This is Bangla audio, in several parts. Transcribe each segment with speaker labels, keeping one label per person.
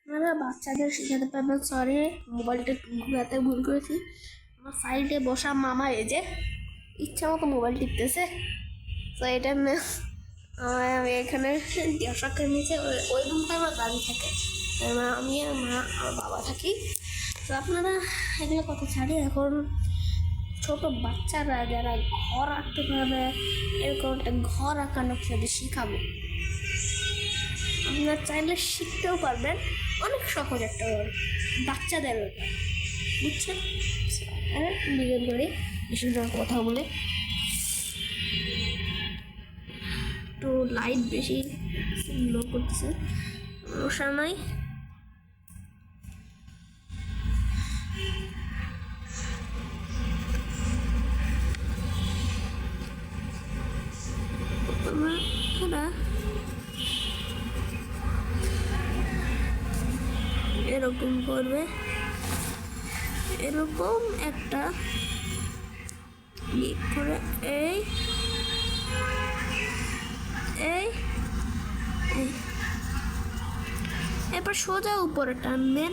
Speaker 1: আপনারা বাচ্চাদের শেখাতে পারবেন। সরি, মোবাইলটা ঘুরাতে ভুল করেছি। আমার সাইডে বসা মামা এই যে ইচ্ছা মতো মোবাইল টিপতেছে। তো এটা না, আমি এখানে দর্শকের নিচে ওই রুমটা আমার দাদি থাকে, আমি আর মা আর বাবা থাকি। তো আপনারা এগুলো কথা ছাড়ি, এখন ছোট বাচ্চারা যারা ঘর আঁকতে পারবে এরকম একটা ঘর আঁকানো খেলে শিখাবো। আপনারা চাইলে শিখতেও পারবেন, অনেক সহজ একটা বাচ্চাদের ব্যাপার, বুঝছেন? বিজ্ঞান করি বেশি কথা বলে, একটু লাইট বেশি লো করতেছে, সমস্যা নাই। এরকম করবে, এরকম একটা করে এই এই এরপর সোজা উপরে টানবেন,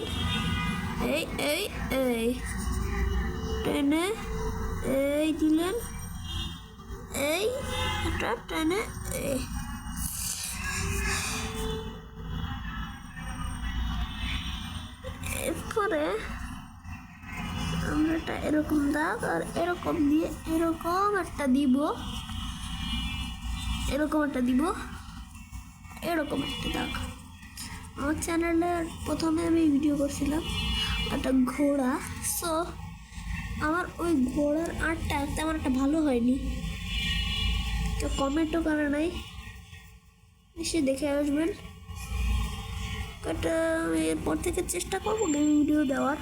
Speaker 1: এই এই এই টেনে এই দিলেন, এই এটা টেনে এই এরপরে আমরা এটা এরকম দাগ আর এরকম দিয়ে এরকম একটা দিব, এরকম একটা দিব, এরকম একটা দাগ। আমার চ্যানেলে প্রথমে আমি ভিডিও করছিলাম একটা ঘোড়া, সো আমার ওই ঘোড়ার আর্টটা তেমন একটা ভালো হয়নি, তো কমেন্টও করে নাই, এসে দেখে আসবেন। আমি এরপর থেকে চেষ্টা করবো ভিডিও দেওয়ার,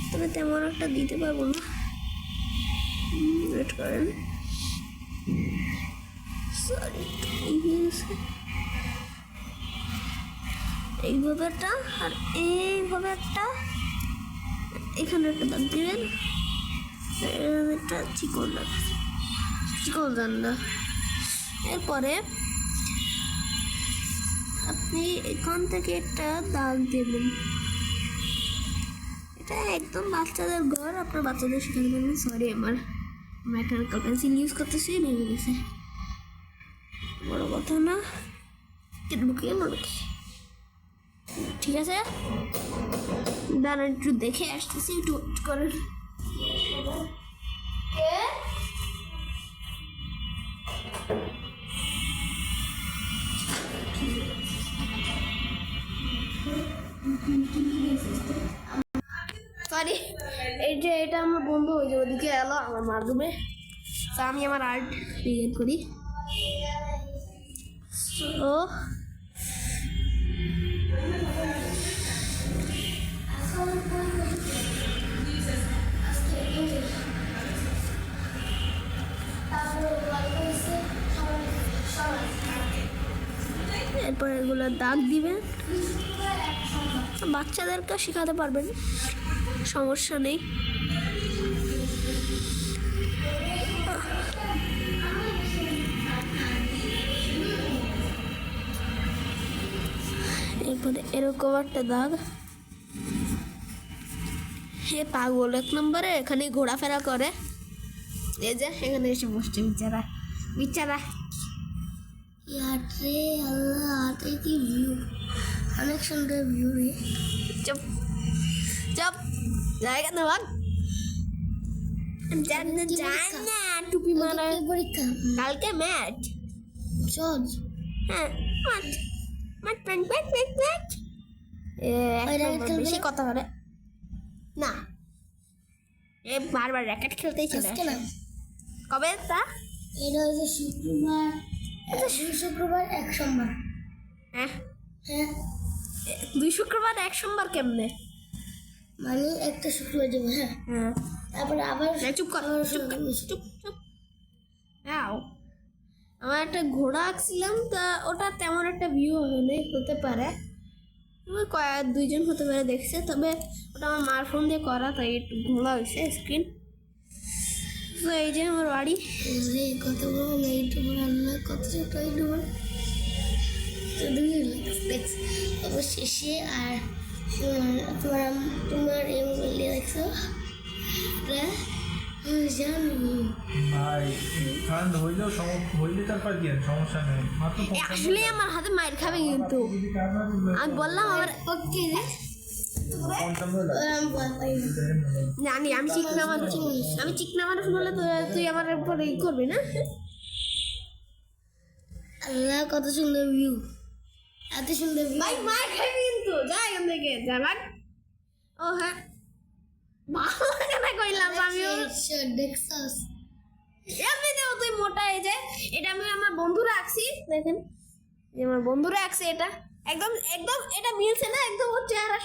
Speaker 1: তবে তেমন একটা দিতে পারবো না। ওয়েট করেন, সরি, এইভাবে একটা আর এইভাবে একটা, এখানে একটা দাগ দিবেন, একটা চিকন দাগ, চিকন দান্ডা। এরপরে আপনি এখান থেকে একটা দাগ দেবেন, এটা একদম বাচ্চাদের ঘর, আপনার বাচ্চাদের শেখাতে পারবেন। সরি, আমার মেকানিক্যাল পেন্সিল ইউজ করতেছি, ভেঙে গেছে, বড় কথা না, ঠিক আছে। দাঁড়ান একটু দেখে আসতেছি, একটু করেন। সরি, এই যে এটা আমার বন্ধু ওই যে ওদিকে এলো আমার মাধ্যমে, তো আমি আমার আর্ট ক্রিয়েট করি। তো এরপর এগুলো দাগ দিবেন, বাচ্চাদেরকে শেখাতে পারবেন, সমস্যা নেই। এরপরে এরকম একটা দাগ, হে পাগল এক নম্বরে এখানে ঘোরাফেরা করে, এই যে এখানে এসে বসছে বিচারা বিচারা। রে আল্লাহ, আতে কি ভিউ, অনেক সুন্দর ভিউ রে। চুপ চুপ, জায়গা না ভাগ, জান না টুপি মারা পরীক্ষা কালকে ম্যাচ চল। হ্যাঁ মাঠ মাঠ প্যান্ট প্যান্ট প্যান্ট প্যান্ট, বেশি কথা বলে না, এ বারবার র্যাকেট খেলতেই চলে আসে। কবে তা? এটা হচ্ছে শুক্রবার, শুক্রবার 1 সোমবার। হ্যাঁ হ্যাঁ, 2 শুক্রবার 1 সোমবার কেমনে? মানে একটা শুক্রবার যাবো। হ্যাঁ হ্যাঁ, তারপরে আবার চুপ কর, চুপ চুপ চুপ। হ্যাঁ, আমার একটা ঘোড়া আঁকছিলাম, তা ওটা তেমন একটা ভিউ হতে পারে, দুইজন হতে পারে দেখছে, তবে ওটা আমার মার ফোন দিয়ে করা, তাই একটু ঘোলা হয়েছে স্ক্রিন। তো এই যে আমার বাড়ি, কত বড় লাইট, কত ছোট শুধু দেখছ অবশেষে আর তোমার এই মোবাইল দেখছো জানি
Speaker 2: ভাই ঠান্ডা হইলেও হইলে তারপর কি সমস্যা নেই মাত্র
Speaker 1: আসলে আমার হাতে মাইর খাবে কিন্তু আমি বললাম আমার ওকে জানি আমি চিকনা মানুষ বলে তুই আমার উপরে ই করবি না আল্লাহ কত সুন্দর ভিউ এত সুন্দর ভিউ ভাই মার খাবি কিন্তু যা এখান থেকে যা ভাগ ও হ্যাঁ ভালো না কইলাম আমিও দেখছস এমনিতেও তুই মোটা এই যে এটা আমি আমার বন্ধুরা আঁকছি দেখেন যে আমার বন্ধুরা আঁকছে এটা একদম এটা মিলছে না একদম ওর চেহারা